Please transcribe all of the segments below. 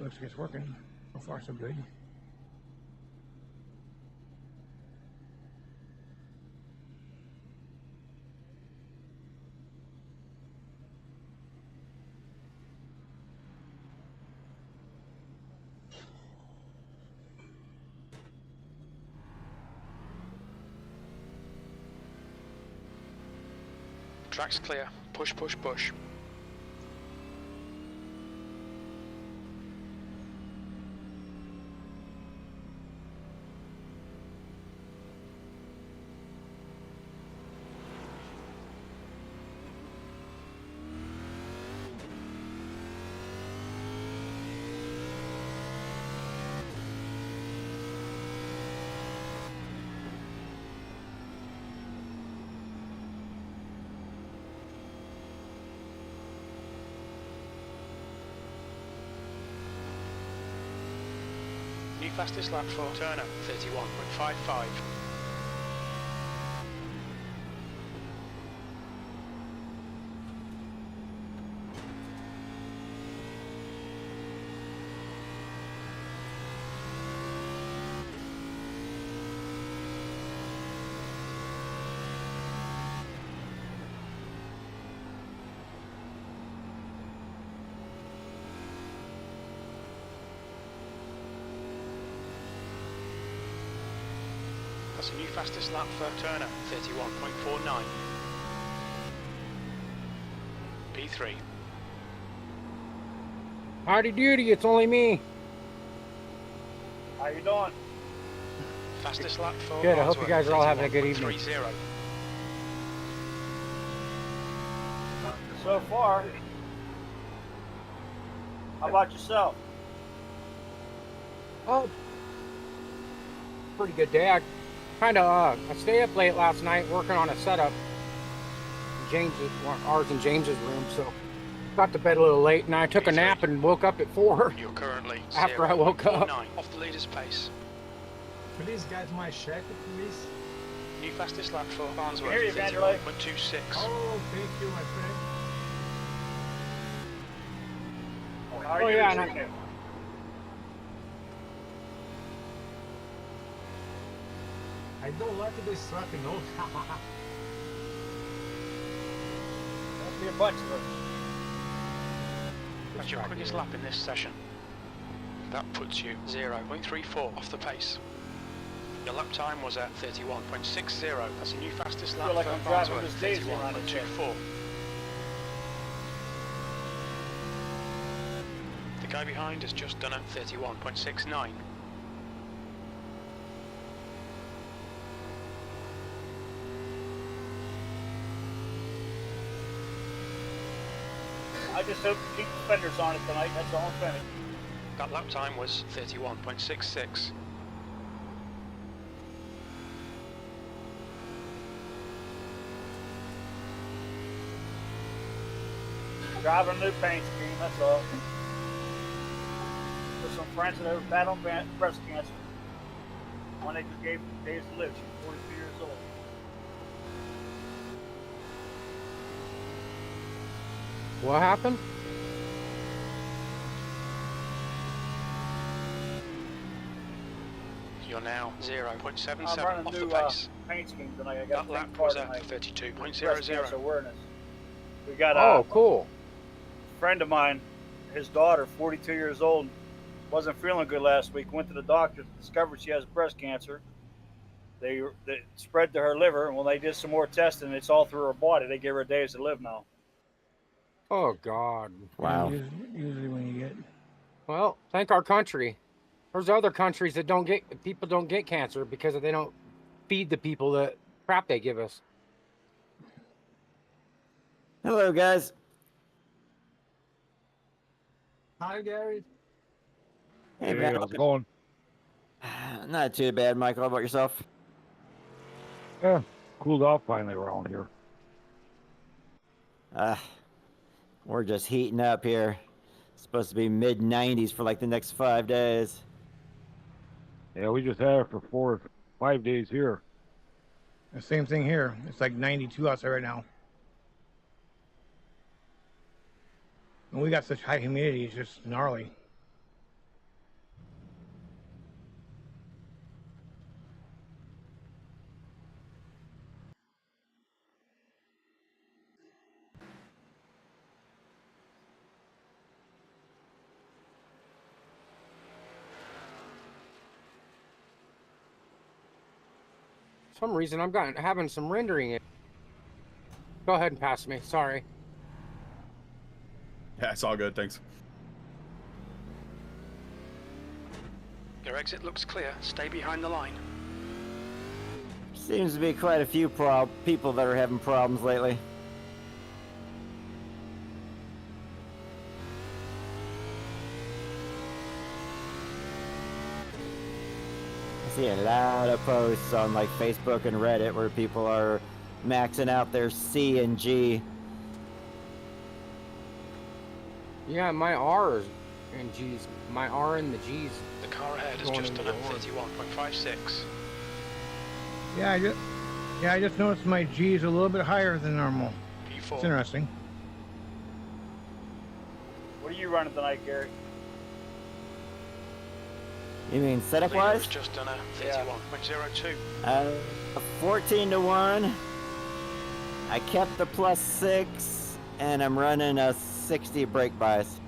looks like it's working. So far, so good. Track's clear. Push, push, push. New fastest lap for Turner, 31.55. That's a new fastest lap for Turner, 31.49. P3. Howdy doody, it's only me. How you doing? Fastest lap for Good, I hope you Bosworth, guys are all having a good evening. 31.30. So far. How about yourself? Oh, pretty good day. I stayed up late last night working on a setup. Ours in James's room, so got to bed a little late, and I took a nap and woke up at 4. You're currently After I woke up. 0.49 off the leader's pace. Please get my check, please. New fastest lap for Farnsworth, Here you go, Angela. 31.26. Oh, thank you, my friend. How are Oh, you yeah, this and weekend? I don't like this truck, you know. Must be a bunch of us. That's your quickest lap in this session. That puts you 0.34 off the pace. Your lap time was at 31.60. That's a new fastest lap feel like for I'm driving Farnsworth, this diesel around it, 31.24. The guy behind has just done a 31.69. I just hope to keep the fenders on it tonight. That's all I'm saying. That lap time was 31.66. Driving a new paint scheme, that's all. With some friends that have battled breast cancer. One they just gave days to live. She's 42 years old. What happened? You're now 0.77 I'm running off a the new pace. paint scheme tonight. I got That a lap paint was card at tonight. 32.00. Breast cancer awareness. We got Oh, cool. a friend of mine, his daughter, 42 years old, wasn't feeling good last week. Went to the doctor, discovered she has breast cancer. They spread to her liver, and when they did some more testing, it's all through her body. They gave her days to live now. Oh, God. Wow. Usually when you get... Well, thank our country. There's other countries that people don't get cancer because they don't feed the people the crap they give us. Hello, guys. Hi, Gary. Hey, man. how's it going? Not too bad, Michael. How about yourself? Yeah, cooled off finally around here. We're just heating up here. It's supposed to be mid-90s for like the next 5 days. Yeah, we just had it for 5 days here. The same thing here. It's like 92 outside right now. And we got such high humidity, it's just gnarly. For some reason, I'm having some rendering it. Go ahead and pass me. Sorry. Yeah, it's all good. Thanks. Your exit looks clear. Stay behind the line. Seems to be quite a few people that are having problems lately. I see a lot of posts on like Facebook and Reddit where people are maxing out their C and G. Yeah, my R is and G's. My R and the G's. The car ahead has just done a 31.56. Yeah, I just noticed my G is a little bit higher than normal. P4. It's interesting. What are you running tonight, Gary? You mean setup Leader has wise? just done a 31.02. 14-1. I kept the +6, and I'm running a 60 brake bias.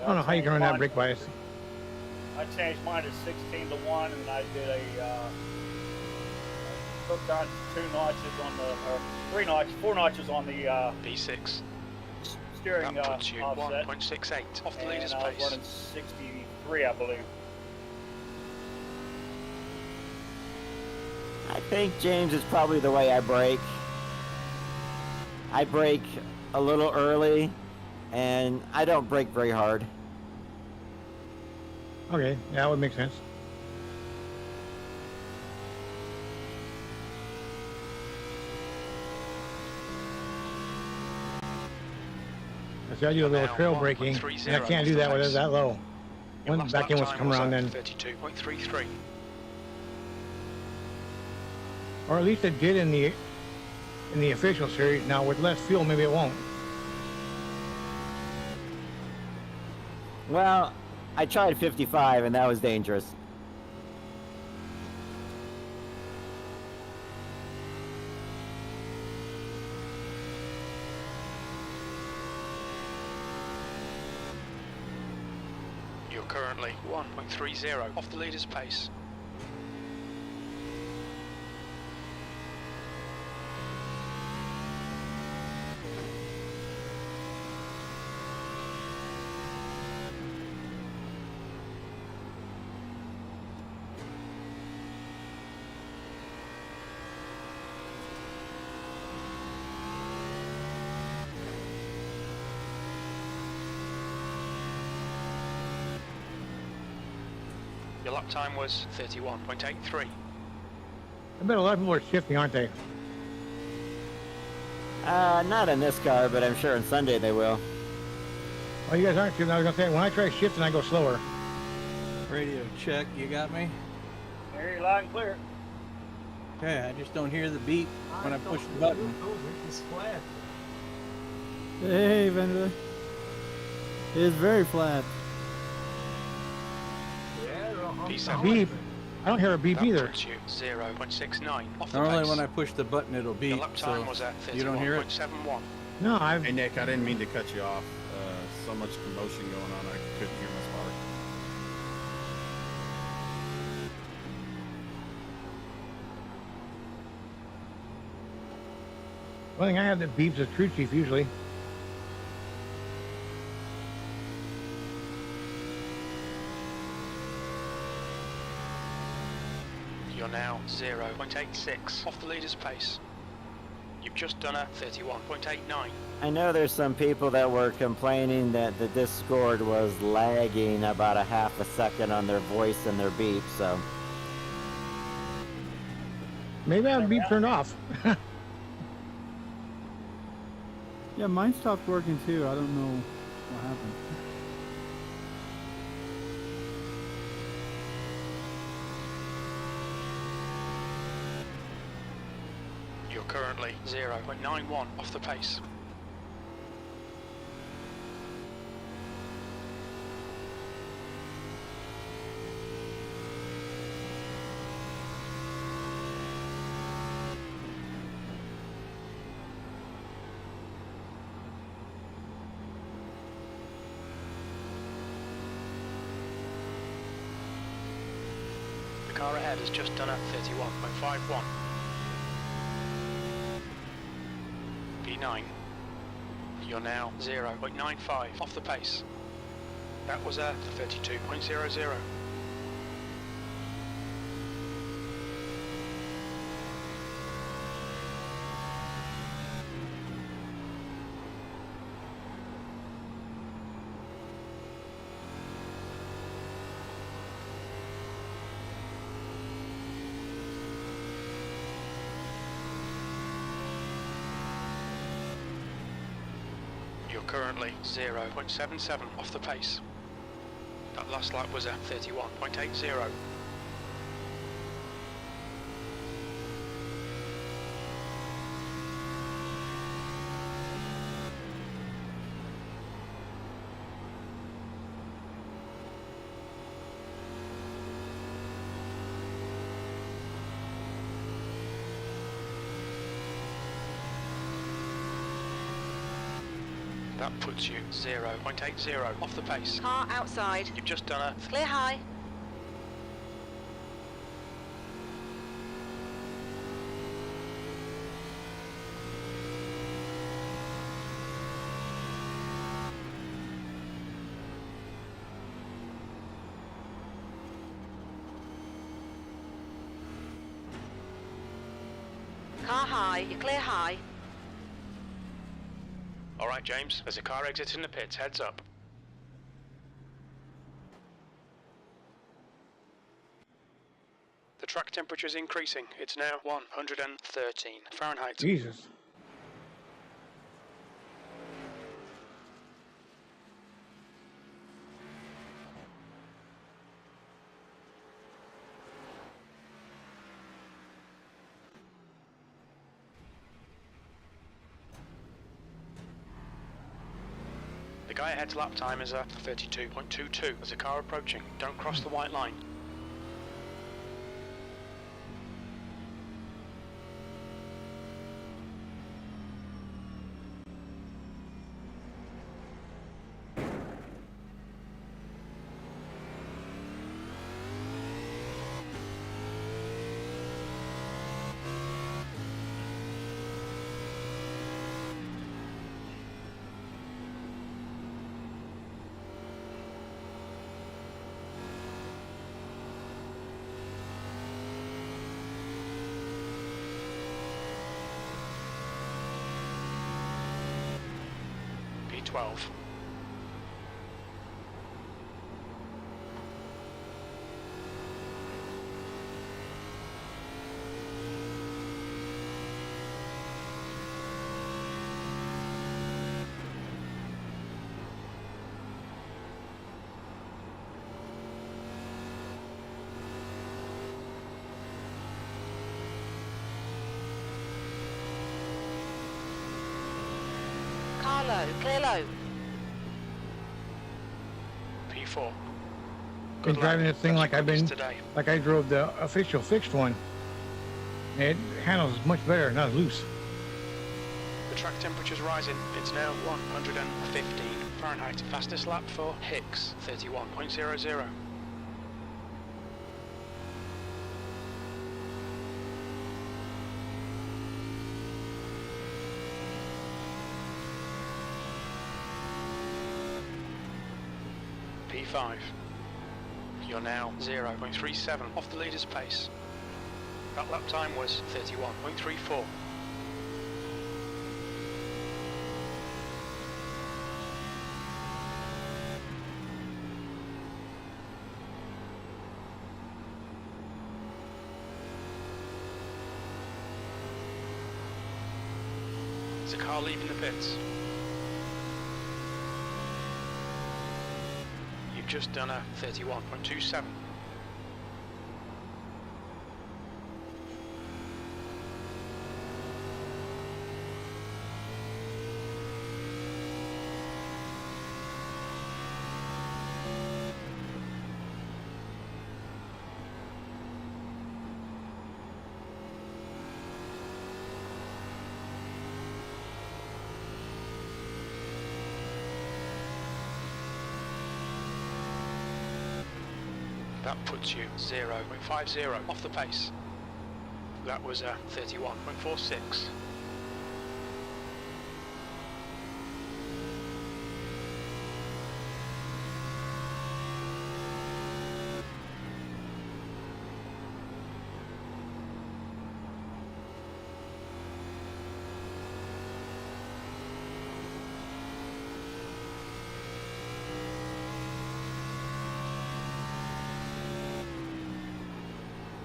I don't know how you can run that brake bias. I changed mine to 16-1, and I did took down 2 notches on the, or 3 notches, 4 notches on the B6. steering That puts you offset. 1.68 off the And leader's I was pace. running 63, I believe. I think, James, is probably the way I brake. I brake a little early, and I don't brake very hard. Okay, yeah, that would make sense. See, I do a little trail braking, and I can't do that when it's that low. Your When last back lap end was time come around at then, 32.33. or at least it did in the official series. Now with less fuel, maybe it won't. Well, I tried 55, and that was dangerous. You're currently 1.30 off the leader's pace. Your lap time was 31.83. I bet a lot of people are shifting, aren't they? Not in this car, but I'm sure on Sunday they will. Oh, you guys aren't shifting. I was gonna say when I try shifting, I go slower. Radio check, you got me? Hear you loud and clear. Okay, I just don't hear the beep when I push the button. It's flat. Hey, Vendor. It is very flat. Yeah, P7. Beep. I don't hear a beep That either. puts you 0.69 off the Normally pace. when I push the button it'll Your beep, lap time so was at you don't hear it? 31.71. No, I've. Hey, Nick, I didn't mean to cut you off. So much commotion going on, I couldn't hear my spark. One thing I have that beeps is crew chief usually. You're now 0.86 off the leader's pace. You've just done a 31.89. I know there's some people that were complaining that the Discord was lagging about a half a second on their voice and their beep, so. Maybe I have the beep turned off. Yeah, mine stopped working too. I don't know what happened. You're currently 0.91 off the pace. The car ahead has just done a 31.51. P9. You're now 0.95 off the pace. That was a 32.00. You're currently 0.77 off the pace. That last lap was a 31.80. That puts you 0.80 off the pace. Car outside. You've just done a Clear high. Car high. You're clear high. All right, James, there's a car exiting the pits. Heads up. The track temperature's increasing. It's now 113 Fahrenheit. Jesus. The guy ahead's lap time is a 32.22. There's a car approaching. Don't cross the white line. P12. Car low. Clear low. P4. Been driving this thing like I've been, today. like I drove the official fixed one. It handles much better, not loose. The track temperature's rising. It's now 115 Fahrenheit. Fastest lap for Hicks, 31.00. P5. You're now 0.37 off the leader's pace. That lap time was 31.34. There's a car leaving the pits. You've just done a 31.27. That puts you 0.50 off the pace. That was a 31.46.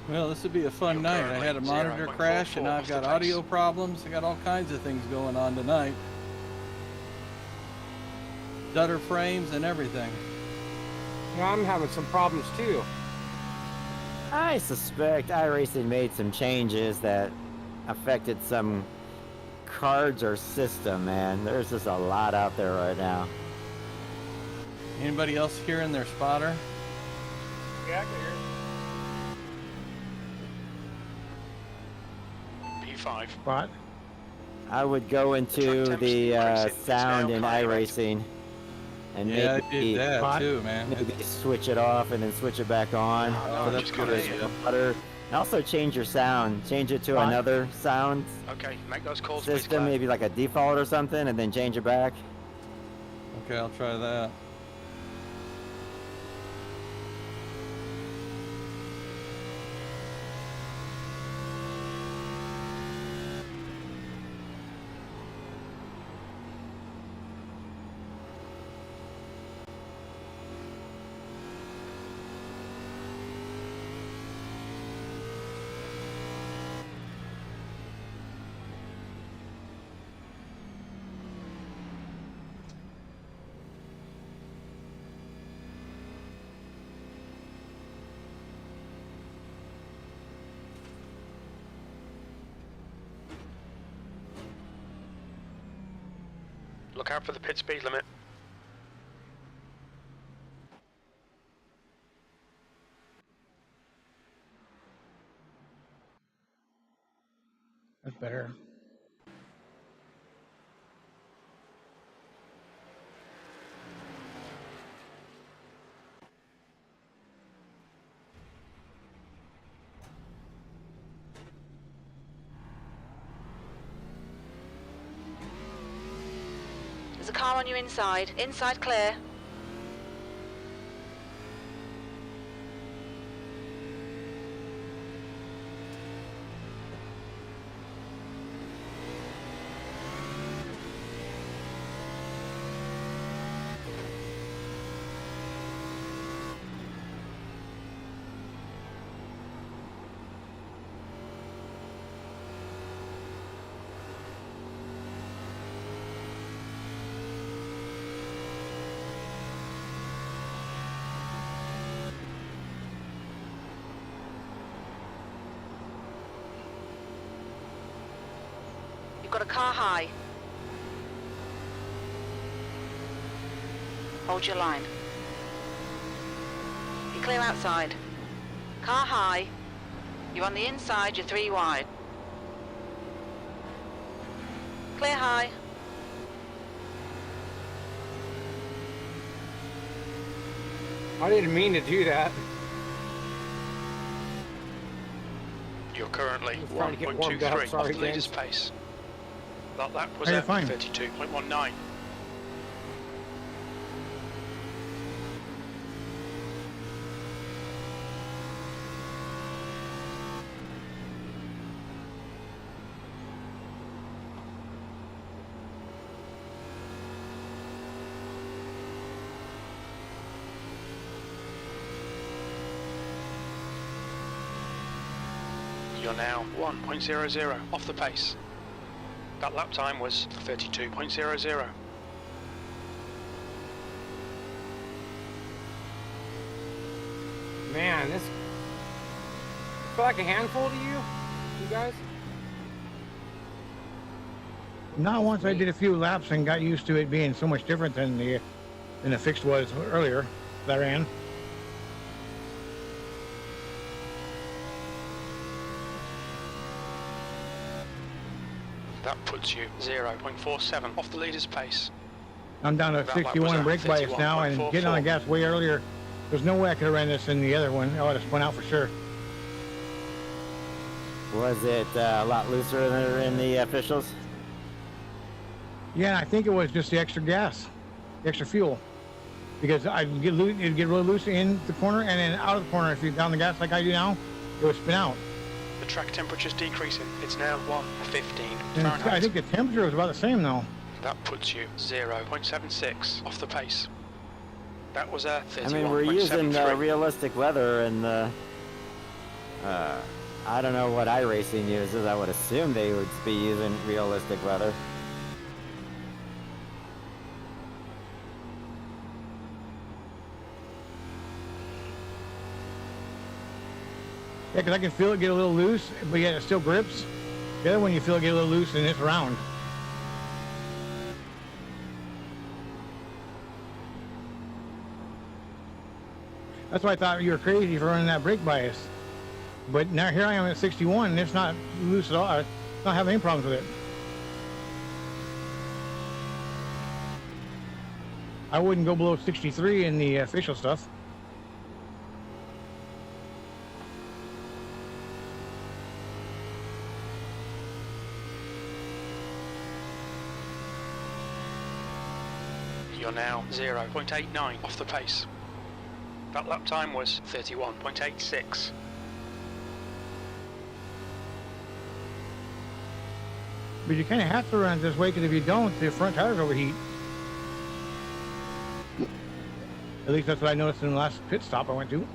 Well, this would be a fun night. I had a monitor crash, and now I've got audio problems. I got all kinds of things going on tonight. Stutter frames and everything. Yeah, I'm having some problems too. I suspect iRacing made some changes that affected some cards or system, man. There's just a lot out there right now. Anybody else hearing their spotter? Yeah, I can hear it. P5. Spot. I would go into the sound in iRacing and Yeah, I maybe, did that too, man. maybe switch it off and then switch it back on. Oh, that's a good idea. And also change your sound. Change it to another sound Okay, make those calls. system, maybe like a default or something, and then change it back. Okay, I'll try that. Look out for the pit speed limit. That's better. There's a car on your inside. Inside clear. You've got a car high. Hold your line. You're clear outside. Car high. You're on the inside, you're 3 wide. Clear high. I didn't mean to do that. You're currently I was trying to get warmed up. 1.23 off Sorry, the leader's James. pace. That was Hey, at fine. 32.19. You're now 1.00 off the pace. That lap time was 32.00. Man, this feel like a handful to you, you guys? Now, once I did a few laps and got used to it being so much different than the fixed was earlier that I ran. That puts you 0.47 off the leader's pace. I'm down to That lap was 61 at brake bias now and getting on the gas way earlier There's no way I could have ran this in the other one. I would have spun out for sure. Was it a lot looser in the officials? Yeah, I think it was just the extra gas, the extra fuel. Because it'd get really loose in the corner and then out of the corner. If you down the gas like I do now, it would spin out. The track temperature's decreasing. It's now 115 And Fahrenheit. I think the temperature was about the same though. That puts you 0.76 off the pace. That was a 31.73. I mean, we're using realistic weather, and I don't know what iRacing uses. I would assume they would be using realistic weather. Yeah, because I can feel it get a little loose, but yet it still grips. The other one you feel it get a little loose and it's round. That's why I thought you were crazy for running that brake bias. But now here I am at 61 and it's not loose at all. I'm not having any problems with it. I wouldn't go below 63 in the official stuff. You're now 0.89 off the pace. That lap time was 31.86. But you kind of have to run it this way because if you don't, the front tires overheat. At least that's what I noticed in the last pit stop I went to.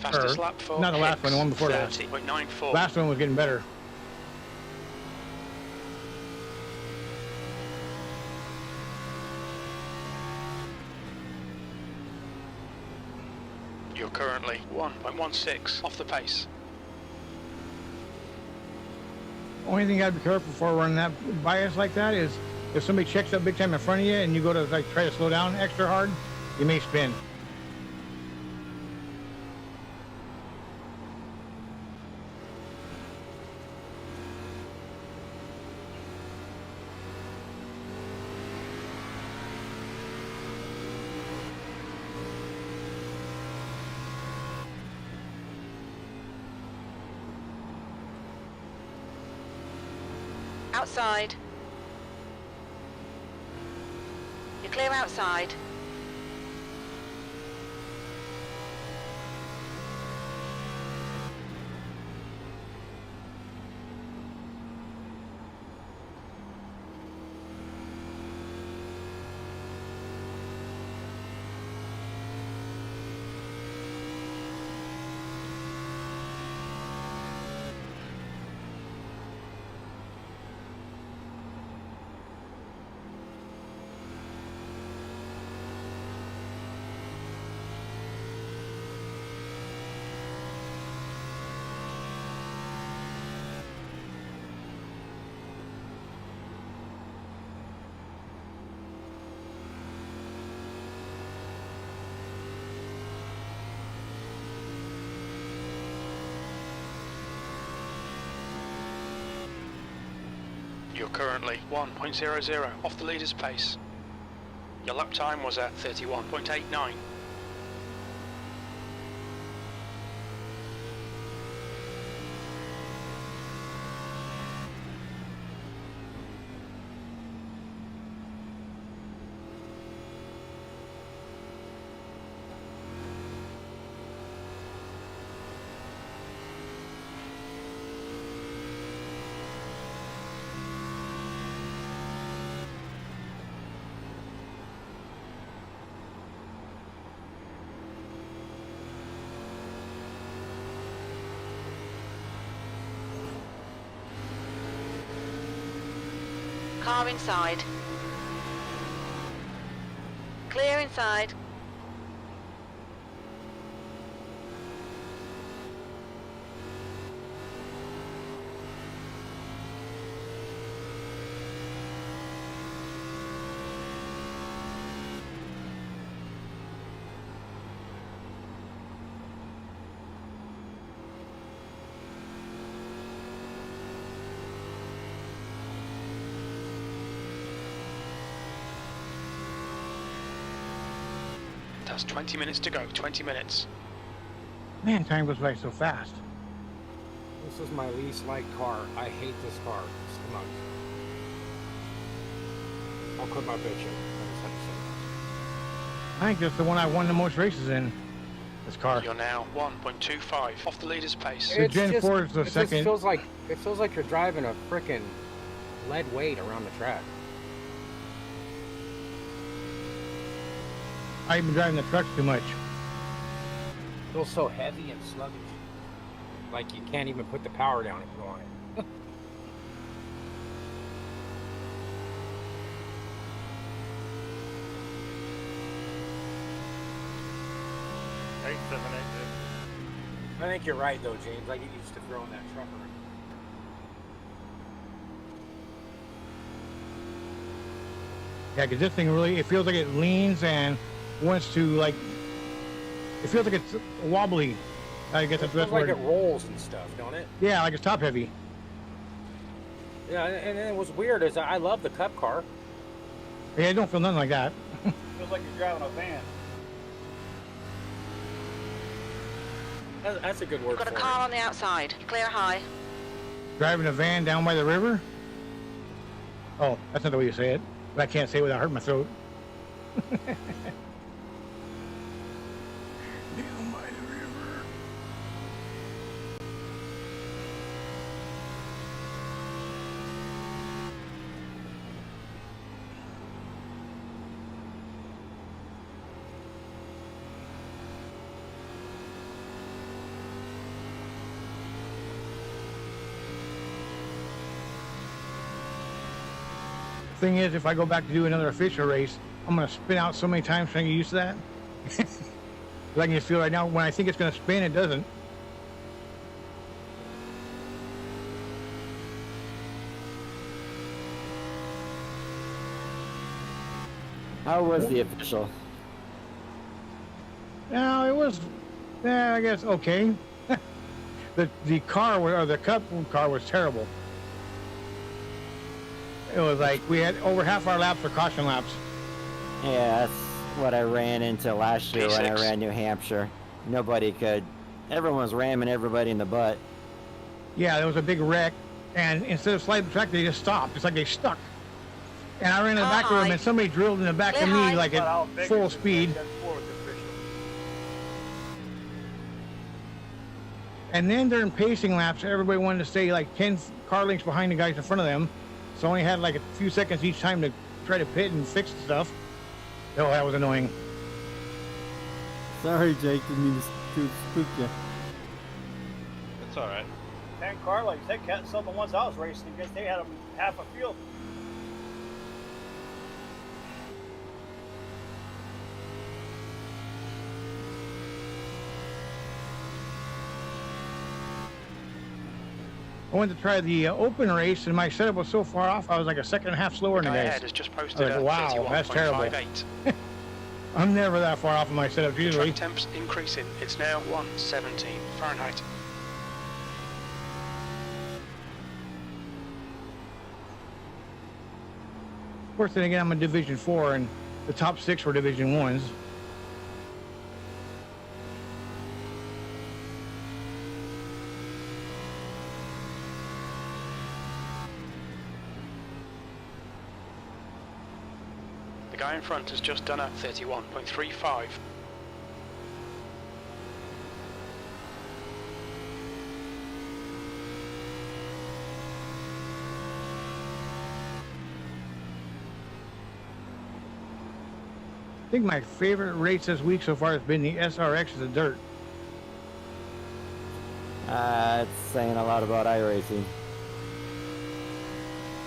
Fastest lap for not the last one, the one before that. 30.94. Last one was getting better. You're currently 1.16 off the pace. Only thing you gotta be careful for running that bias like that is if somebody checks up big time in front of you and you go to like try to slow down extra hard, you may spin. Outside. You're clear outside. You're currently 1.00 off the leader's pace. Your lap time was at 31.89. Car inside. Clear inside. has 20 minutes to go. 20 minutes. Man, time goes by so fast. This is my least liked car. I hate this car. It's the most. I'll quit my bitching. I just have to say I think that's the one I won the most races in. This car. You're now 1.25 off the leader's pace. that. The It's Gen just- 4 is the it just second. feels like you're driving a freaking lead weight around the track. I've been driving the trucks too much. Feels so heavy and sluggish. Like you can't even put the power down if you want it. I think you're right though, James. I get used to throwing that truck around. Yeah, because this thing really, it feels like it leans and wants to, like, it feels like it's wobbly. I guess It that's the feels best like word. it rolls and stuff, don't it? Yeah, like it's top heavy. Yeah, and it was weird. Is I love the Cup car. Yeah, I don't feel nothing like that. Feels like you're driving a van. That's a good word You've got a for car it. on the outside. Clear high. Driving a van down by the river? Oh, that's not the way you say it. But I can't say it without hurting my throat. Down by the river. Thing is, if I go back to do another official race, I'm gonna spin out so many times trying to get used to that. I can just feel right now when I think it's gonna spin, it doesn't. How was the official? No, it was, I guess okay. the car or the Cup car was terrible. It was like we had over half our laps were caution laps. Yeah, that's what I ran into last year when I P6. ran New Hampshire. Nobody could. Everyone was ramming everybody in the butt. Yeah, there was a big wreck, and instead of sliding the track, they just stopped. It's like they stuck. And I ran in the back of them, and somebody drilled in the back of me like at full speed. And then during pacing laps, everybody wanted to stay like 10 car lengths behind the guys in front of them. So only had like a few seconds each time to try to pit and fix stuff. Oh, that was annoying. Sorry, Jake, didn't mean to spook you. It's all right. 10 car lengths. They cat some of the ones I was racing against, they had them half a field. I went to try the open race, and my setup was so far off, I was like a second and a half slower The than guy the ahead guys. has just posted I was like, a wow, that's terrible. 31.58. I'm never that far off of my setup The usually. track temp's increasing. It's now 117 Fahrenheit. Of course, then again, I'm in Division 4, and the top 6 were Division 1s. The guy in front has just done a 31.35. I think my favorite race this week so far has been the SRX of the dirt. It's saying a lot about iRacing.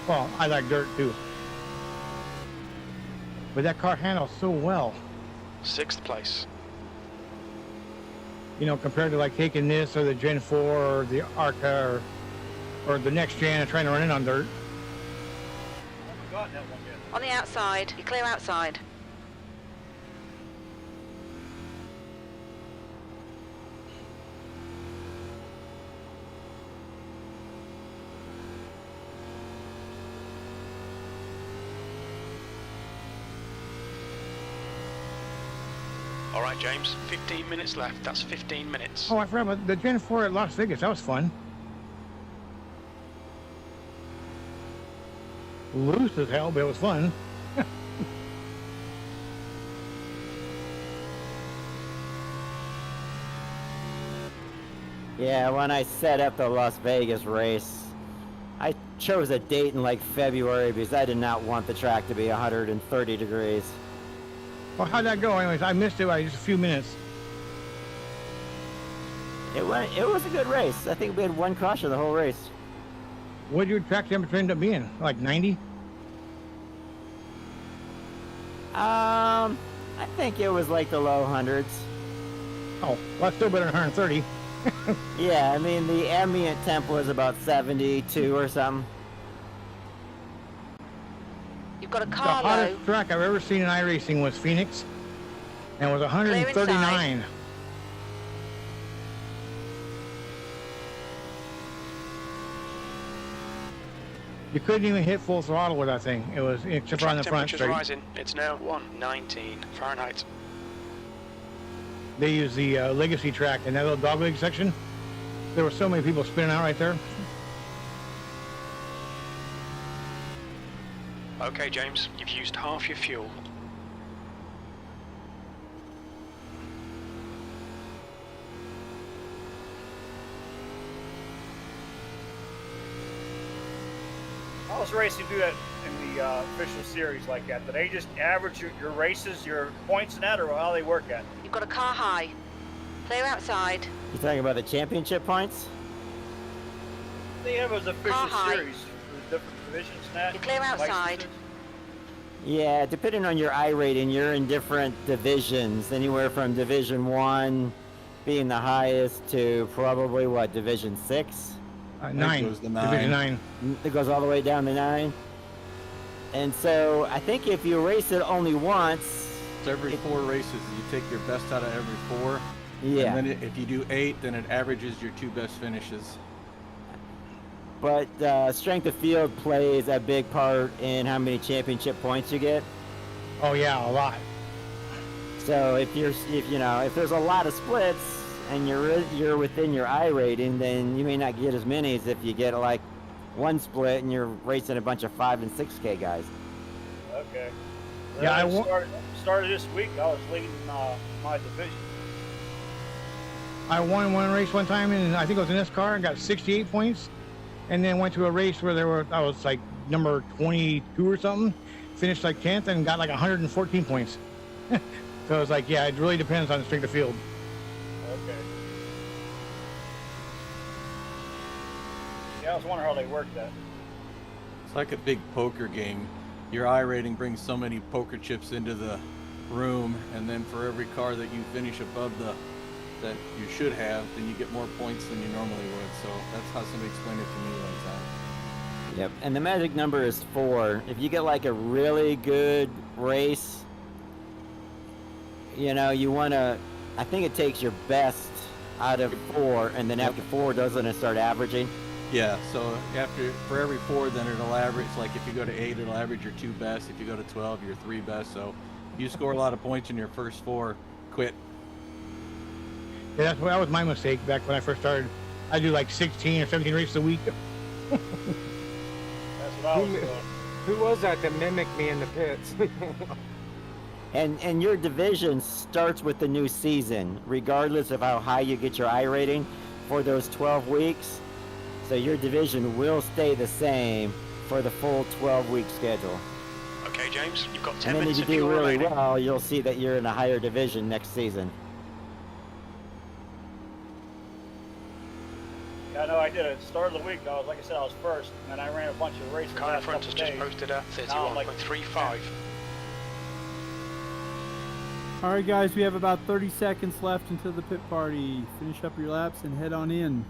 Well, I like dirt too. But that car handles so well. 6th place. You know, compared to like taking this or the Gen 4 or the Arca or the next gen and trying to run it on dirt. I haven't gotten that one yet. On the outside. You clear outside. All right, James, 15 minutes left. That's 15 minutes. Oh, I forgot about the Gen 4 at Las Vegas. That was fun. Loose as hell, but it was fun. Yeah, when I set up the Las Vegas race, I chose a date in like February because I did not want the track to be 130 degrees. Well, how'd that go? Anyways, I missed it by just a few minutes. It was a good race. I think we had one caution the whole race. What did your track temperature end up being? Like 90? I think it was like the low hundreds. Oh, well, that's still better than 130. Yeah, I mean, the ambient temp was about 72 or something. You've got a The car low. hottest track I've ever seen in iRacing was Phoenix, and it was 139. You couldn't even hit full throttle with that thing. It was except for on the front Temperature's straight. rising. It's now 119 Fahrenheit. They use the legacy track in that little dogleg section. There were so many people spinning out right there. Okay, James, you've used half your fuel. How does racing do that in the official series like that? Do they just average your races, your points in that, or how they work at it? You've got a car high. Clear outside. You talking about the championship points? They have as official Car high. series for the different divisions and that. You're clear outside. licenses. Yeah, depending on your I rating, you're in different divisions, anywhere from Division 1 being the highest to probably, what, Division 6? 9. goes to Division 9. It goes all the way down to 9. And so I think if you race it only once, It's every 4 races. You take your best out of every 4. yeah. And then if you do 8, then it averages your 2 best finishes. But strength of field plays a big part in how many championship points you get. Oh yeah, a lot. So if there's a lot of splits and you're within your I rating, then you may not get as many as if you get like one split and you're racing a bunch of 5 and 6K guys. Okay. Yeah, started this week. I was leading my division. I won one race one time, and I think it was in this car. I got 68 points, and then went to a race where I was like number 22 or something. Finished like 10th and got like 114 points. So it was like, yeah, it really depends on the strength of field. Okay. Yeah, I was wondering how they work that. It's like a big poker game. Your I rating brings so many poker chips into the room, and then for every car that you finish above that you should have, then you get more points than you normally would. So that's how somebody explained it to me one time. Yep. And the magic number is 4. If you get like a really good race, you want to, I think it takes your best out of 4, and then after 4, doesn't it start averaging? Yeah, so for every 4, then it'll average, like if you go to 8, it'll average your 2 best. If you go to 12, your 3 best. So you score a lot of points in your first 4, quit. Yeah, that was my mistake back when I first started. I do like 16 or 17 races a week. That's what I was doing. Who was that that mimicked me in the pits? And your division starts with the new season, regardless of how high you get your I rating for those 12 weeks. So your division will stay the same for the full 12-week schedule. Okay, James, you've got 10 And then if minutes you of do fuel really remaining. well, you'll see that you're in a higher division next season. Yeah, I know I did it. Start of the week, I was first, and then I ran a bunch of races. Car in last front couple has just days. posted a Now I'm like 31.35. All right, guys, we have about 30 seconds left until the pit party. Finish up your laps and head on in.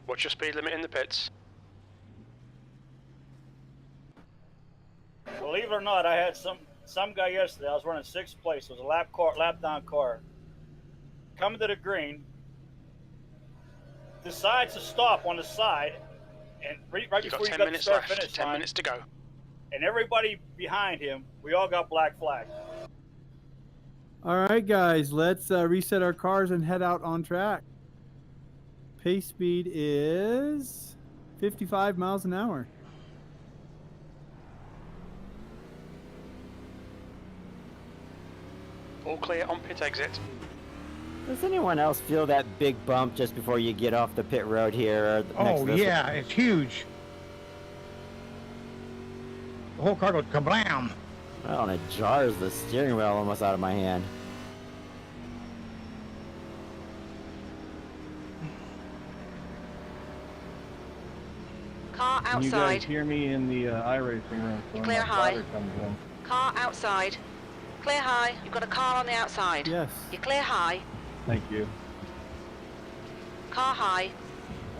What's your speed limit in the pits? Believe it or not, I had some guy yesterday. I was running 6th place. It was a lap down car. Coming to the green, decides to stop on the side And right You've got before you 10 got the minutes start left. finish 10 line, minutes to go. and everybody behind him, we all got black flags. All right, guys, let's reset our cars and head out on track. Pace speed is 55 miles an hour. All clear on pit exit. Does anyone else feel that big bump just before you get off the pit road here? Or next Oh to this yeah, it's huge. The whole car goes kablam. Well, and it jars the steering wheel almost out of my hand. Car Can you guys outside. hear me in the iRacing room? So when Clear my high. daughter comes in. Car outside. Clear high. You've got a car on the outside. Yes. You clear high. Thank you. Car high.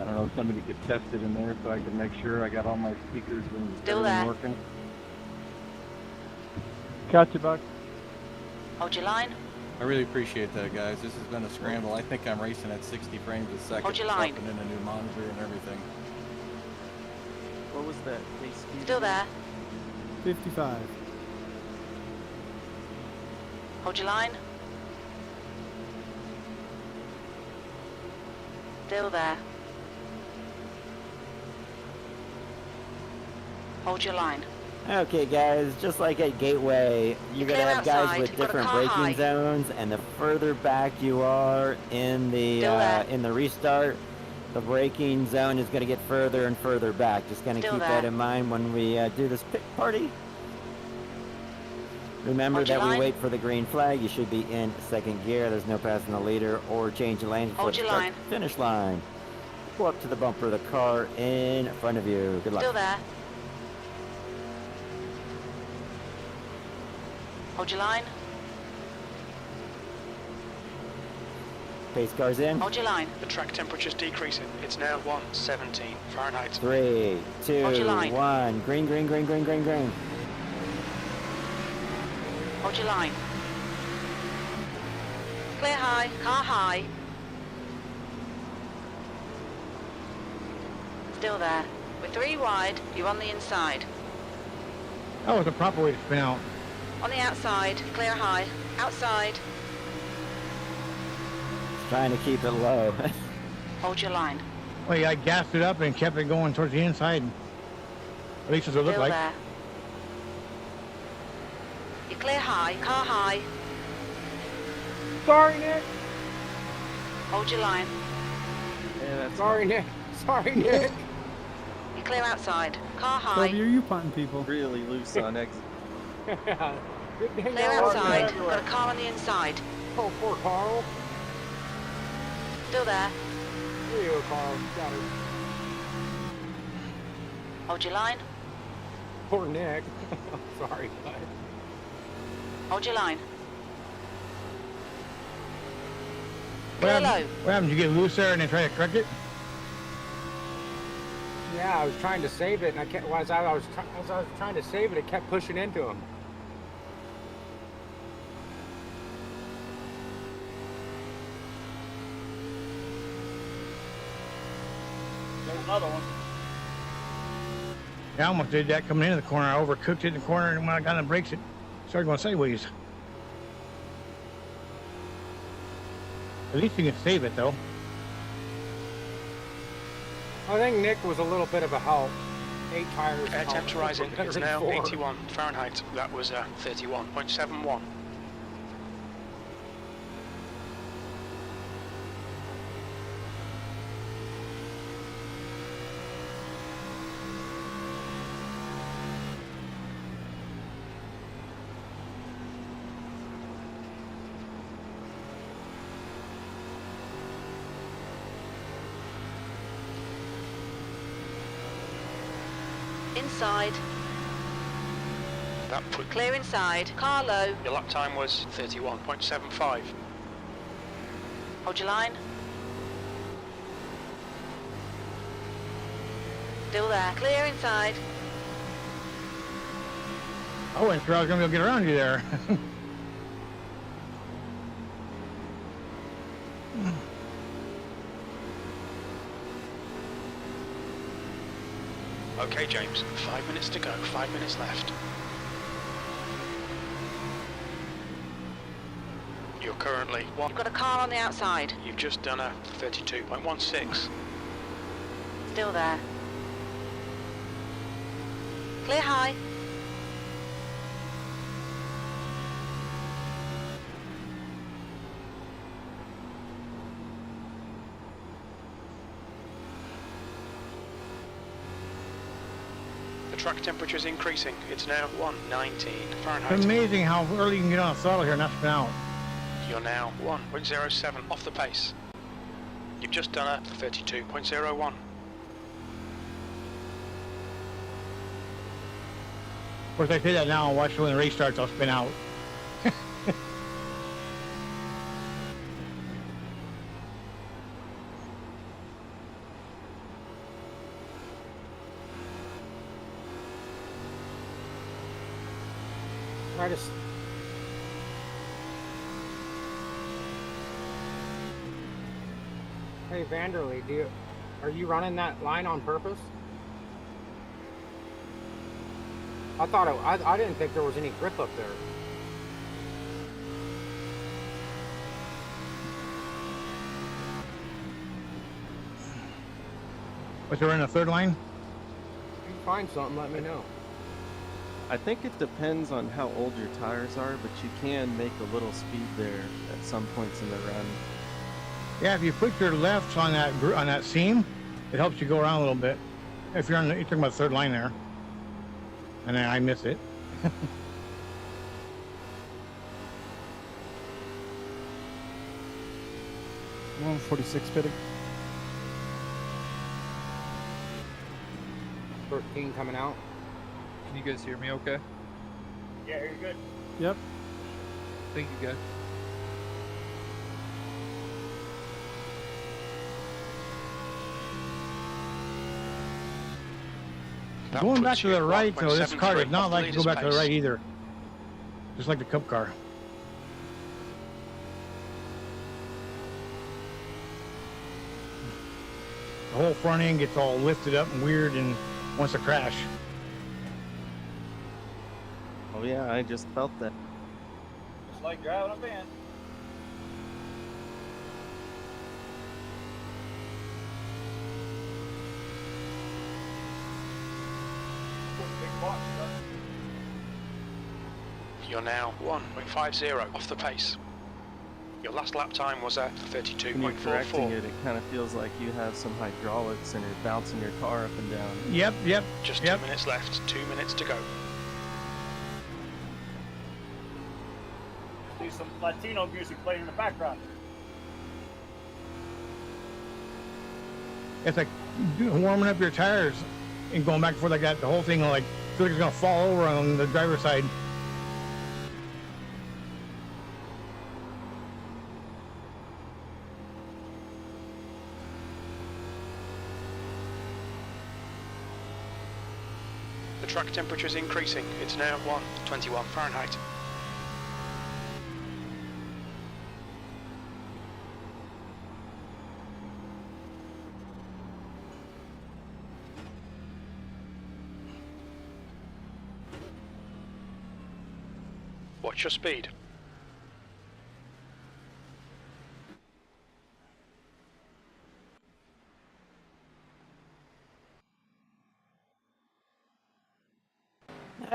I don't know if somebody could test it in there so I can make sure I got all my speakers and Still everything there. working. Gotcha, Buck. Hold your line. I really appreciate that, guys. This has been a scramble. I think I'm racing at 60 frames a second. Hold your line. Swapping in a new monitor and everything. What was that? Pace speed? Still there. 55. Hold your line. Still there. Hold your line. Okay, guys, just like at Gateway, you're gonna Clear have guys outside. with You've got a different car braking high. zones, and the further back you are in the Still there. in the restart, the braking zone is gonna get further and further back. Just gonna Still keep there. that in mind when we do this pit party. Remember Hold your that we line. wait for the green flag. You should be in second gear. There's no passing the leader or changing lanes before Hold the your start line. finish line. Go up to the bumper of the car in front of you. Good luck. Still there. Hold your line. Pace cars in. Hold your line. The track temperature's decreasing. It's now 117 Fahrenheit. 3, 2, Hold your line. 1. Green, green, green, green, green, green. Hold your line. Clear high. Car high. Still there. We're 3 wide. You're on the inside. That was the proper way to spin out. On the outside. Clear high. Outside. Trying to keep it low. Hold your line. Well, yeah, I gassed it up and kept it going towards the inside. At least that's what it looked Still like. there. You clear high. Car high. Sorry, Nick. Hold your line. Yeah, that's Sorry, Nick. Sorry, Nick. You clear outside. Car Toby, high. are you punting people? really loose on exit. Good thing Clear I wasn't outside. everywhere. Got a car on the inside. Oh, poor Carl. Still there. Here you go, Carl. Got her. Hold your line. Poor Nick. Sorry, bud. Hold your line. What Clear happened? low. What happened? Did you get loose there and then try to correct it? Yeah, I was trying to save it, and I kept, as I was trying to save it, it kept pushing into him. There's another one. Yeah, I almost did that coming into the corner. I overcooked it in the corner, and when I got on the brakes, it started going sideways. At least you can save it, though. I think Nick was a little bit of a help. 8 tires. Air helped. temperature rising. Better It's than now 4. 81 Fahrenheit. That was 31.71. Inside. That put Clear inside. Car low. your lap time was 31.75. Hold your line. Still there. Clear inside. I wasn't sure I was going to be able to get around you there. Okay, James, 5 minutes to go, 5 minutes left. You're currently one. You've got a car on the outside. You've just done a 32.16. Still there. Clear high. The track temperature is increasing. It's now 119 Fahrenheit. Amazing how early you can get on the throttle here and not spin out. You're now 1.07 off the pace. You've just done a 32.01. Of course, I say that now and watch when the race starts, I'll spin out. I just. Hey Vanderlei, are you running that line on purpose? I didn't think there was any grip up there. Was there in a third line? If you find something, let me know. I think it depends on how old your tires are, but you can make a little speed there at some points in the run. Yeah, if you put your left on that seam, it helps you go around a little bit. If you're you're talking about the third line there, and then I miss it. 146 pitting. 13 coming out. Can you guys hear me okay? Yeah, you're good. Yep. Thank you, guys. Going back to the right, though, this car does not like to go back to the right either. Just like the Cup car. The whole front end gets all lifted up and weird and wants to crash. Oh yeah, I just felt that. Just like driving a van. Big box stuff. You're now 1.50 off the pace. Your last lap time was at When you're correcting 32.44. it kind of feels like you have some hydraulics and you're bouncing your car up and down. Yep. Just yep. 2 minutes left, 2 minutes to go. See some Latino music playing in the background. It's like warming up your tires and going back and forth like that. The whole thing like feel like it's gonna fall over on the driver's side. The track temperature is increasing. It's now 121 Fahrenheit. Watch your speed.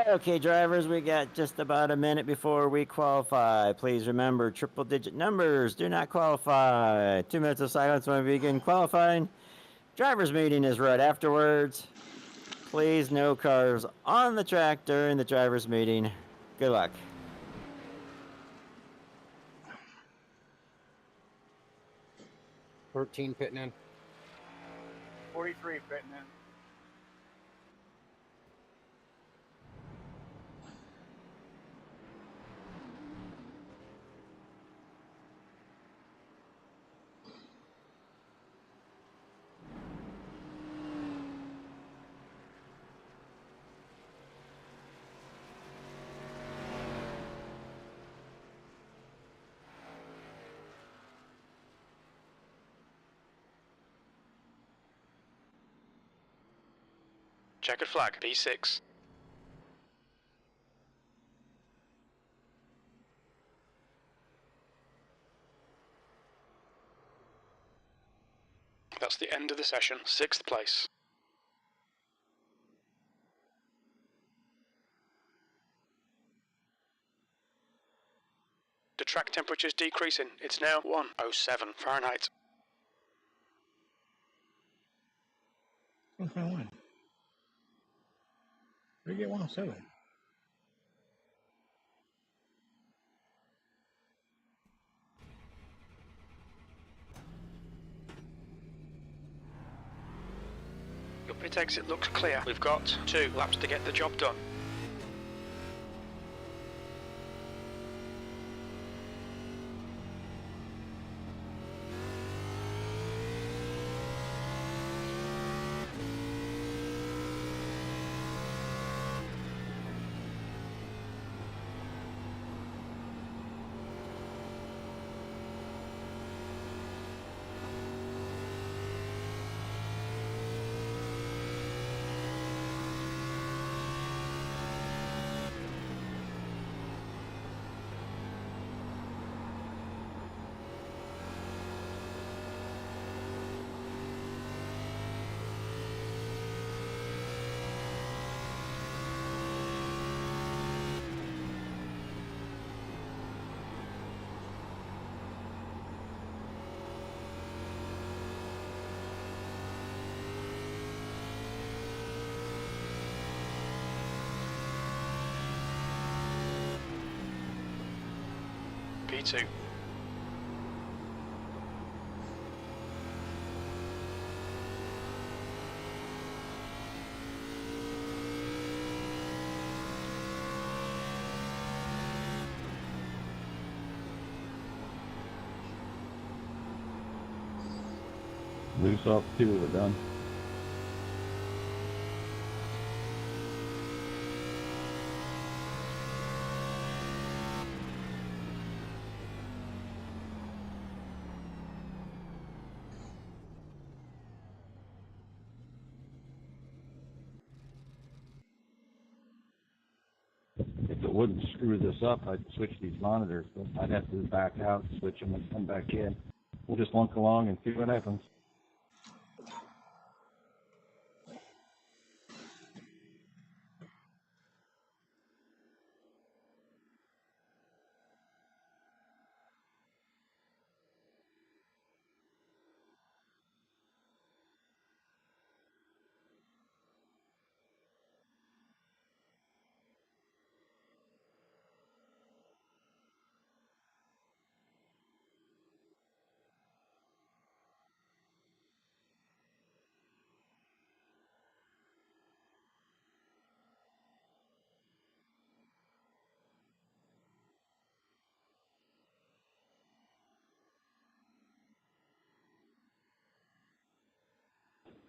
Okay, drivers, we got just about a minute before we qualify. Please remember, triple-digit numbers do not qualify. 2 minutes of silence when we begin qualifying. Drivers' meeting is right afterwards. Please, no cars on the track during the drivers' meeting. Good luck. "13 pitting in." 43 fitting in. Checkered flag, P6. That's the end of the session, 6th place. The track temperature's decreasing. It's now 107 Fahrenheit. What's my one? We get 107. Your pit exit looks clear. We've got 2 laps to get the job done. P2. Loose off 2, we're done. If it wouldn't screw this up, I'd switch these monitors, but I'd have to back out, switch them, and come back in. We'll just lunk along and see what happens.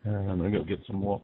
And I'm gonna go get some more.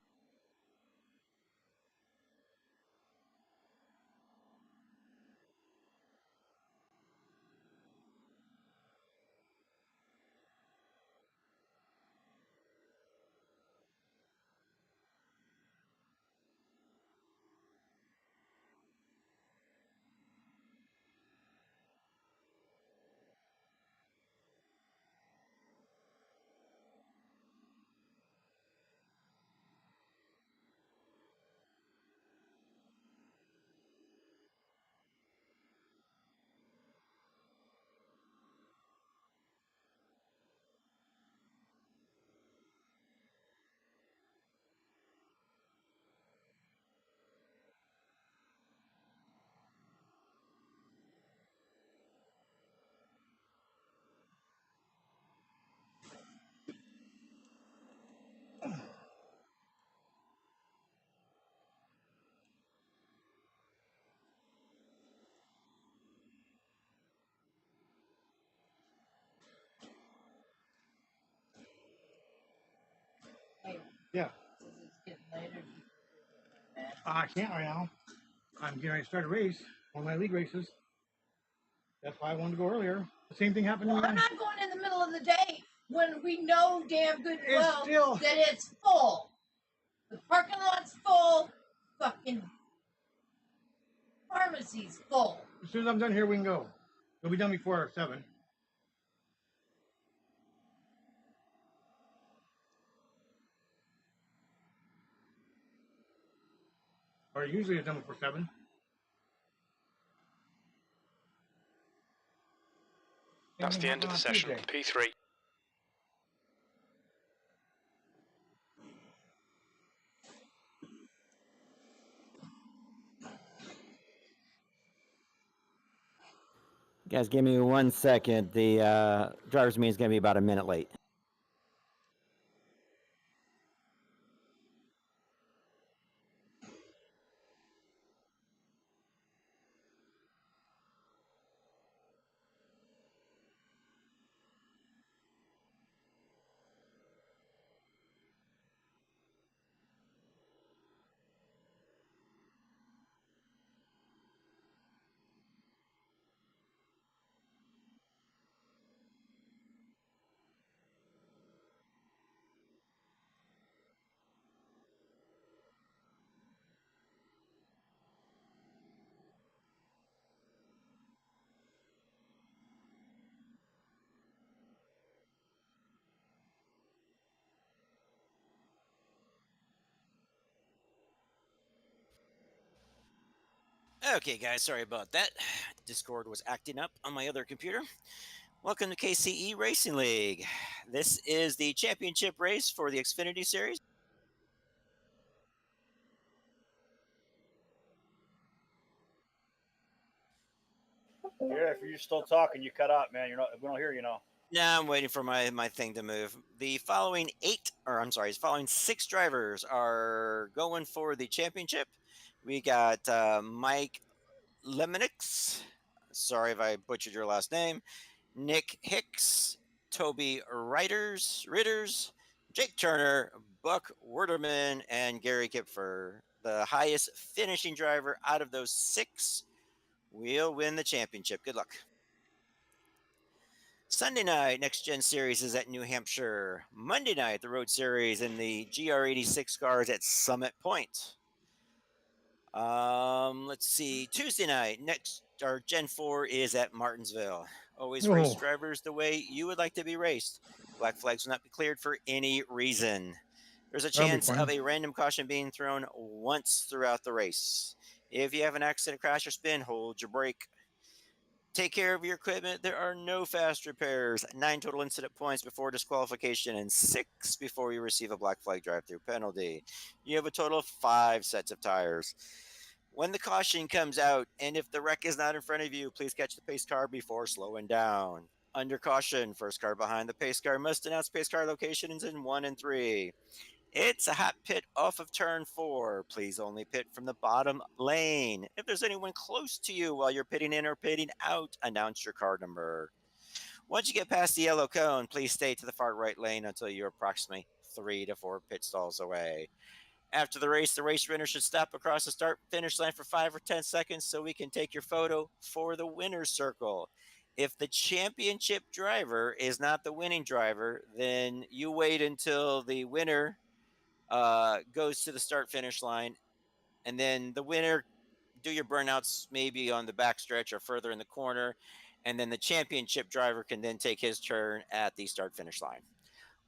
Yeah. I can't right now. I'm getting ready to start a race, one of my league races. That's why I wanted to go earlier. The same thing happened Well, to me. I'm not going in the middle of the day when we know damn good and It's well still- that it's full. The parking lot's full. Fucking pharmacy's full. As soon as I'm done here, we can go. We'll be done before 7. Or usually it's done before 7. That's the end of the session. P3. Guys, give me 1 second. The driver's meeting is going to be about a minute late. Okay, guys, sorry about that. Discord was acting up on my other computer. Welcome to KCE Racing League. This is the championship race for the Xfinity Series. Yeah, if you're still talking, you cut out, man. We don't hear you now. Now I'm waiting for my thing to move. The following 6 drivers are going for the championship. We got Mike Lemonix. Sorry if I butchered your last name. Nick Hicks, Toby Ritters, Jake Turner, Buck Werderman, and Gary Kipfer. The highest finishing driver out of those 6 will win the championship. Good luck. Sunday night, Next Gen Series is at New Hampshire. Monday night, the Road Series in the GR86 cars at Summit Point. Let's see. Tuesday night, our Gen 4 is at Martinsville. Always race drivers the way you would like to be raced. Black flags will not be cleared for any reason. There's a chance of a random caution being thrown once throughout the race. If you have an accident, crash, or spin, hold your brake. Take care of your equipment. There are no fast repairs. 9 total incident points before disqualification and 6 before you receive a black flag drive-through penalty. You have a total of 5 sets of tires. When the caution comes out, and if the wreck is not in front of you, please catch the pace car before slowing down. Under caution, first car behind the pace car must announce pace car locations in 1 and 3. It's a hot pit off of turn 4. Please only pit from the bottom lane. If there's anyone close to you while you're pitting in or pitting out, announce your car number. Once you get past the yellow cone, please stay to the far right lane until you're approximately 3 to 4 pit stalls away. After the race winner should stop across the start-finish line for 5 or 10 seconds so we can take your photo for the winner's circle. If the championship driver is not the winning driver, then you wait until the winner goes to the start-finish line, and then the winner do your burnouts maybe on the backstretch or further in the corner, and then the championship driver can then take his turn at the start-finish line.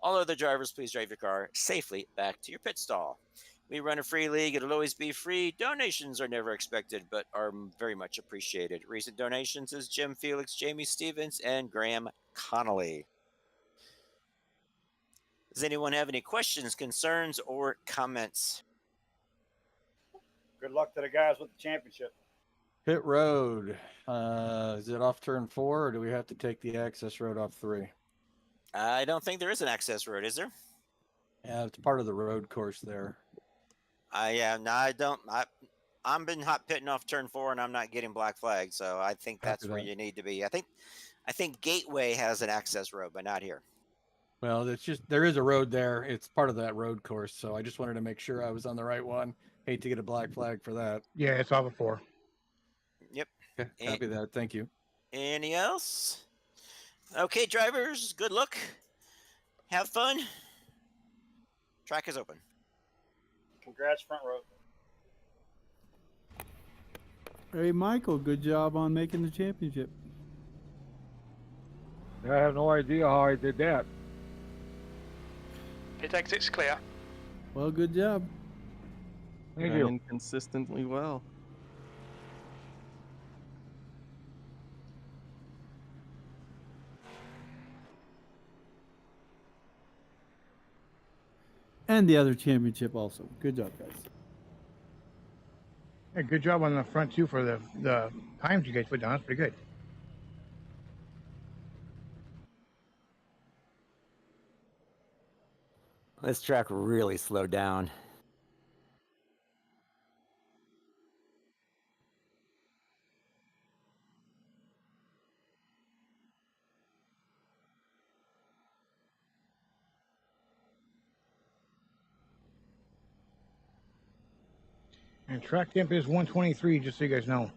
All other drivers, please drive your car safely back to your pit stall. We run a free league. It'll always be free. Donations are never expected, but are very much appreciated. Recent donations is Jim Felix, Jamie Stevens, and Graham Connolly. Does anyone have any questions, concerns, or comments? Good luck to the guys with the championship. Pit road. Is it off turn 4, or do we have to take the access road off 3? I don't think there is an access road, is there? Yeah, it's part of the road course there. I don't. I'm been hot pitting off turn 4, and I'm not getting black flags, so I think that's where you need to be. I think Gateway has an access road, but not here. Well, it's just there is a road there. It's part of that road course, so I just wanted to make sure I was on the right one. Hate to get a black flag for that. Yeah, it's off of 4. Yep. Okay, copy that. Thank you. Any else? Okay, drivers, good luck. Have fun. Track is open. Congrats, front row. Hey, Michael, good job on making the championship. I have no idea how I did that. Pit exit's clear. Well, good job. Thank you. Ran consistently well. And the other championship also. Good job, guys. Yeah, good job on the front too for the times you guys put down. That's pretty good. This track really slowed down. And track temp is 123, just so you guys know.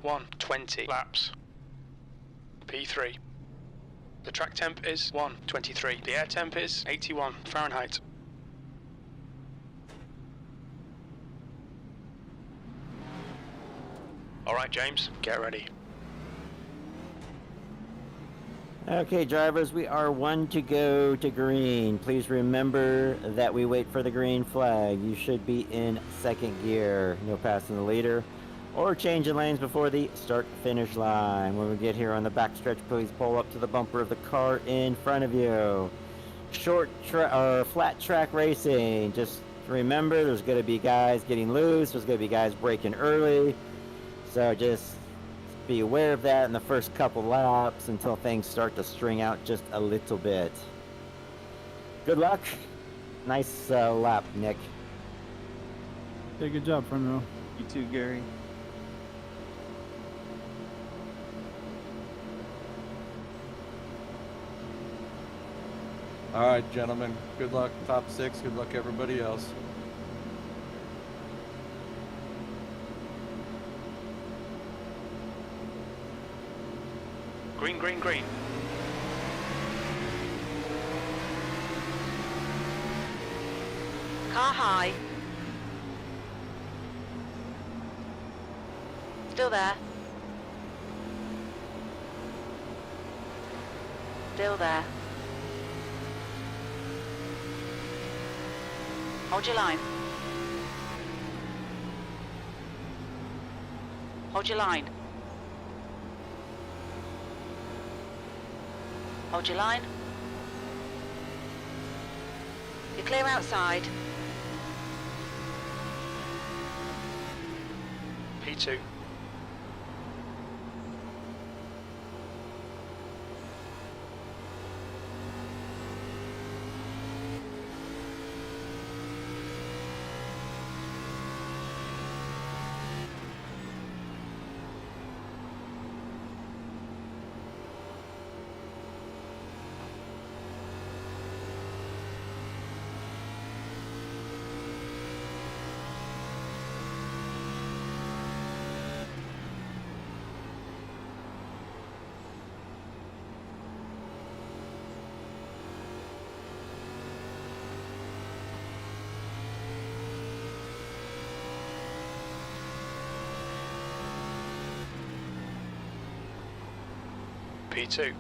One 20 laps. P3. The track temp is 123. The air temp is 81 Fahrenheit. All right, James, get ready. Okay, drivers, we are 1 to go to green. Please remember that we wait for the green flag. You should be in second gear. No passing the leader or changing lanes before the start-finish line. When we get here on the backstretch, please pull up to the bumper of the car in front of you. Flat track racing. Just remember, there's going to be guys getting loose. There's going to be guys braking early. So just be aware of that in the first couple laps until things start to string out just a little bit. Good luck. Nice lap, Nick. Hey, good job, front row. You too, Gary. All right, gentlemen. Good luck, top 6. Good luck, everybody else. Green, green, green. Car high. Still there. Still there. Hold your line. Hold your line. Hold your line. You're clear outside. P2. P2.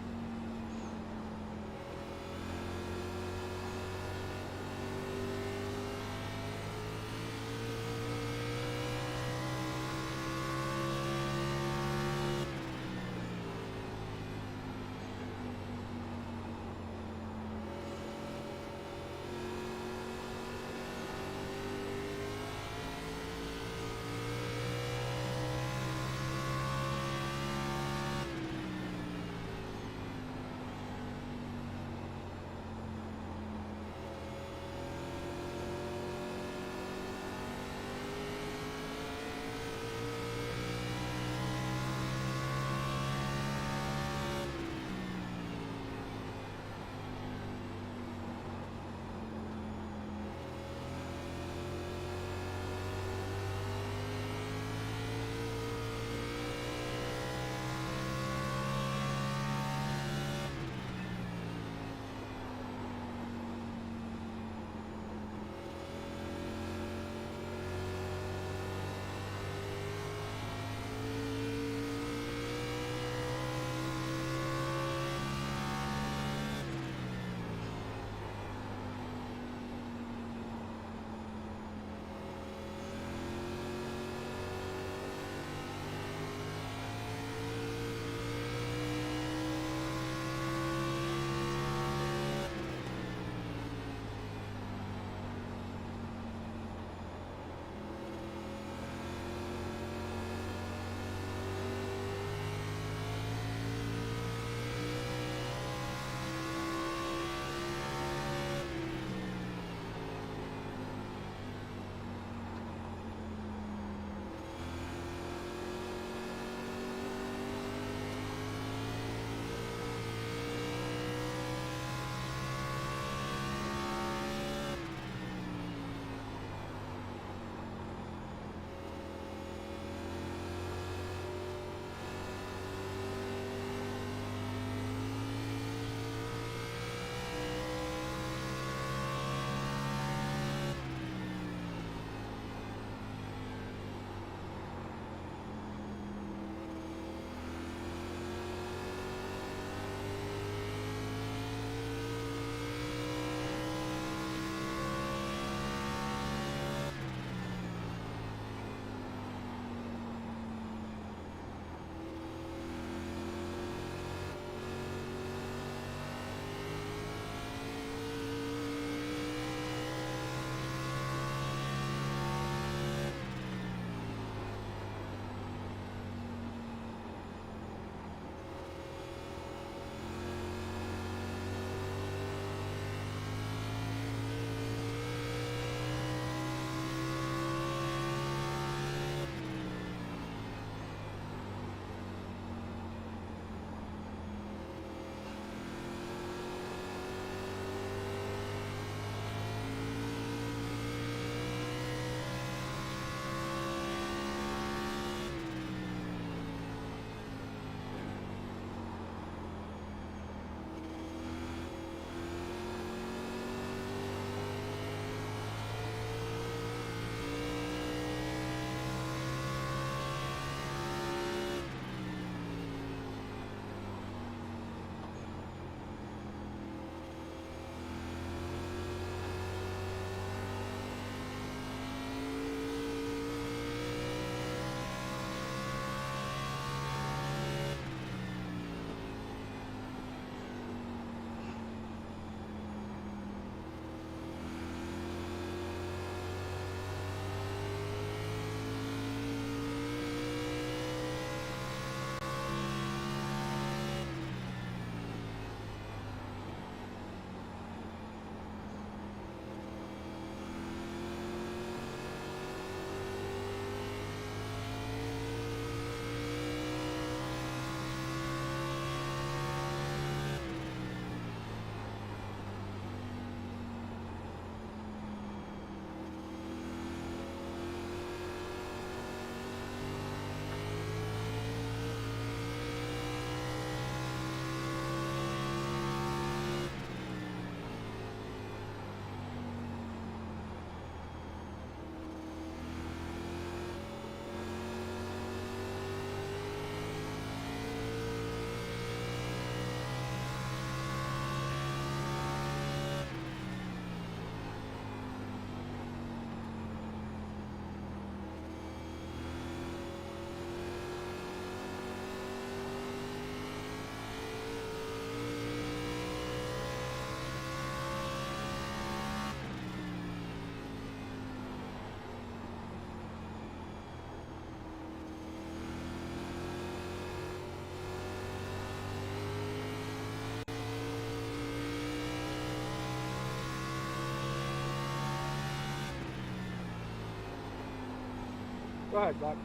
Go ahead, Doc.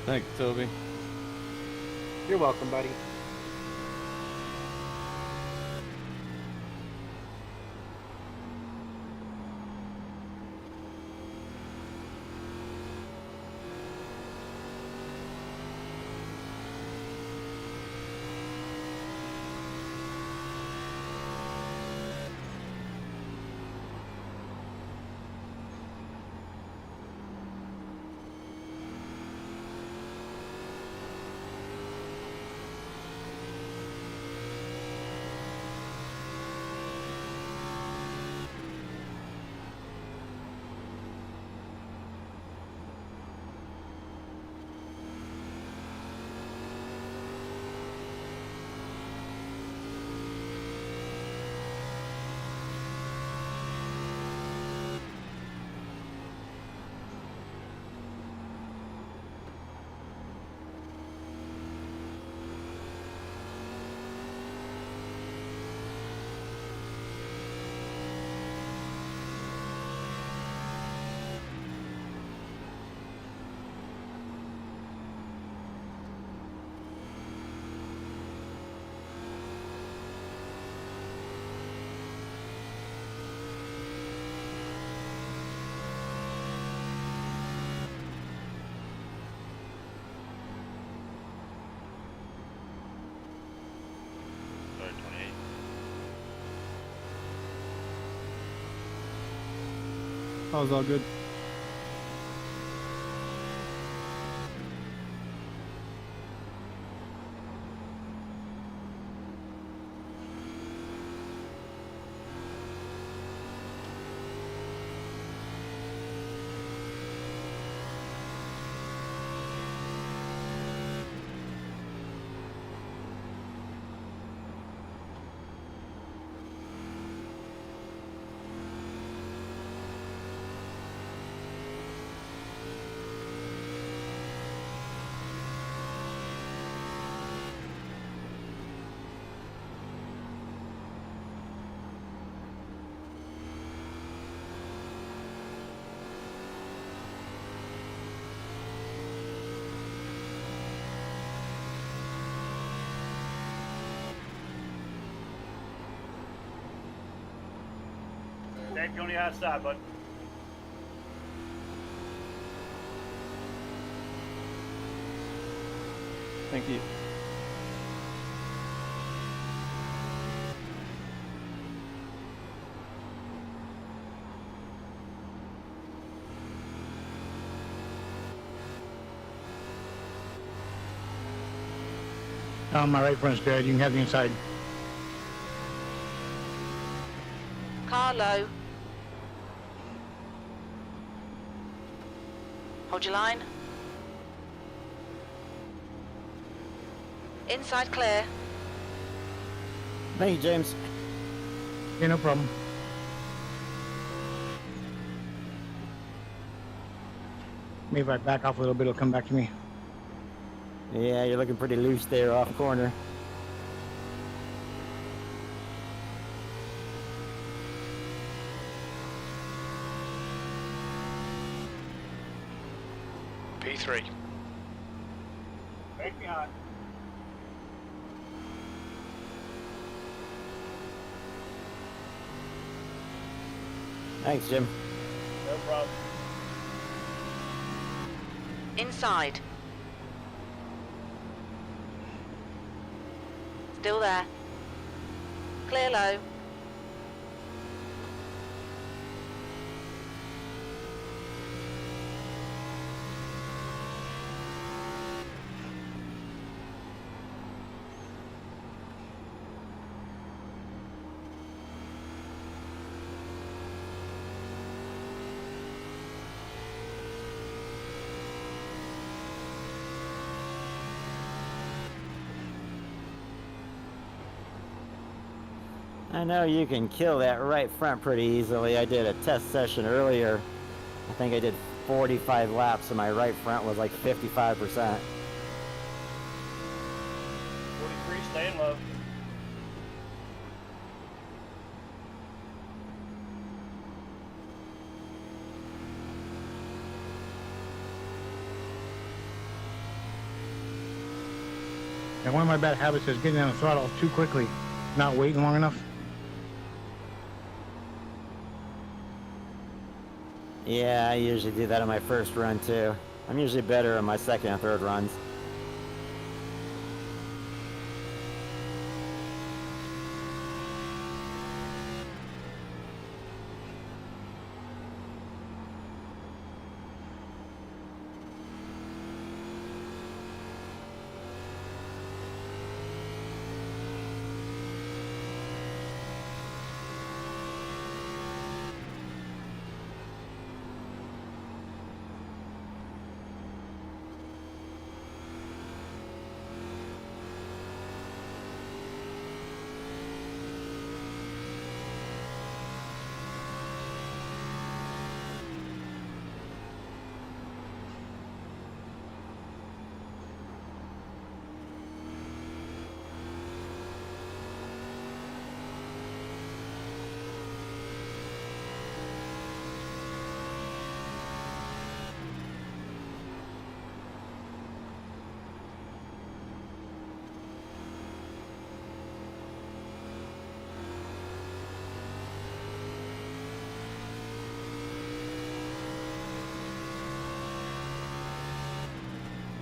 Thank you, Toby. You're welcome, buddy. That was all good. Dave, you on the outside, bud. Thank you. My right front's good. You can have the inside. Car low. Hold your line. Inside clear. Thank you, James. Yeah, no problem. Maybe if I back off a little bit, it'll come back to me. Yeah, you're looking pretty loose there off corner. P3. Right behind. Thanks, Jim. No problem. Inside. Still there. Clear low. I know you can kill that right front pretty easily. I did a test session earlier. I think I did 45 laps and my right front was like 55%. 43, staying low. And one of my bad habits is getting on the throttle too quickly, not waiting long enough. Yeah, I usually do that on my first run too. I'm usually better on my second and third runs.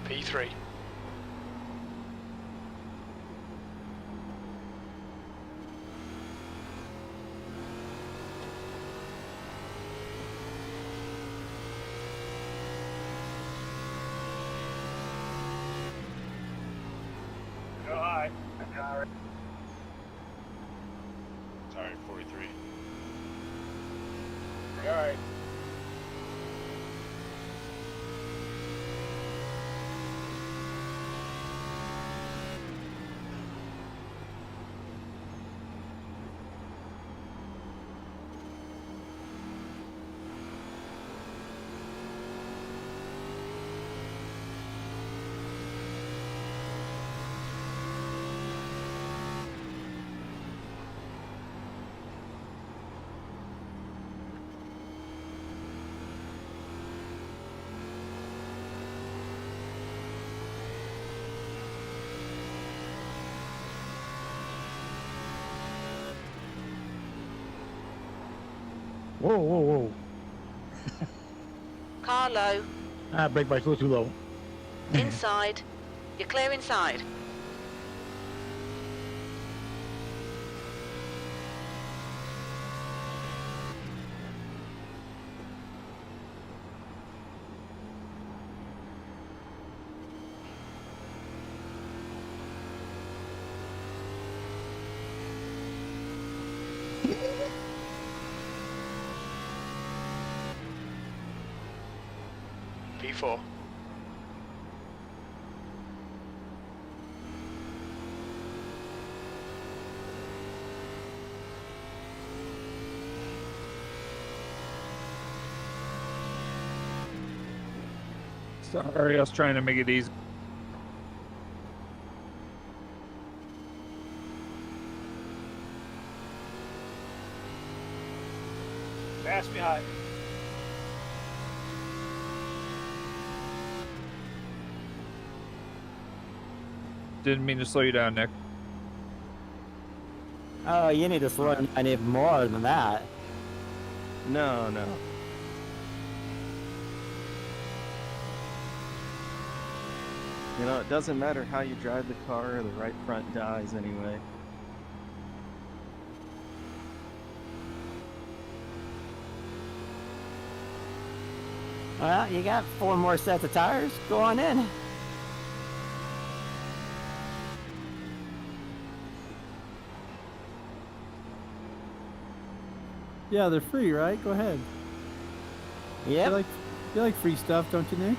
P3. Go high. Sorry, 43. All right. Whoa, whoa, whoa. Car low. Brake bites a little too low. Inside. You're clear inside. P4. Sorry, I was trying to make it easy. Pass me high. Didn't mean to slow you down, Nick. Oh, you need to slow down even more than that. No, no. You know, it doesn't matter how you drive the car, the right front dies anyway. Well, you got 4 more sets of tires. Go on in. Yeah, they're free, right? Go ahead. Yeah. You like free stuff, don't you, Nick?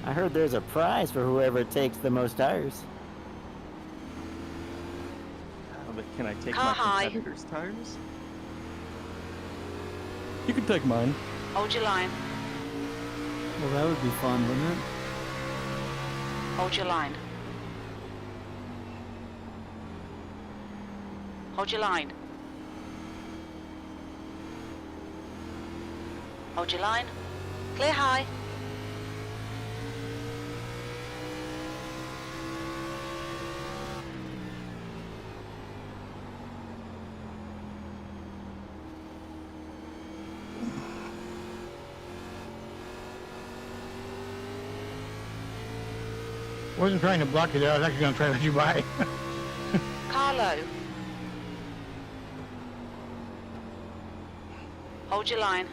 I heard there's a prize for whoever takes the most tires. But can I take Car my high. competitor's tires? You can take mine. Hold your line. Well, that would be fun, wouldn't it? Hold your line. Hold your line. Hold your line. Clear high. Wasn't trying to block you there. I was actually going to try to let you by. Car low. Hold your line.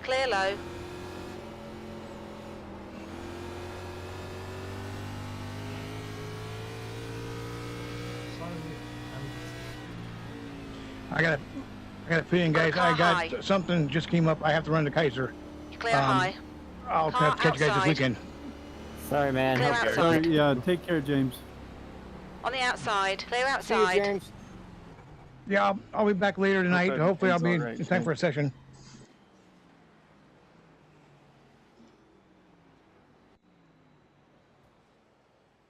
Clear low. I got a feeling, guys. I got high. something just came up. I have to run to Kaiser. Clear high. I'll Car catch you guys this outside. weekend. Sorry, man. Clear outside. Yeah, take care, James. On the outside. Clear See you, outside. James. Yeah, I'll be back later tonight. Okay, Hopefully, I'll it's be all right. in time for a session.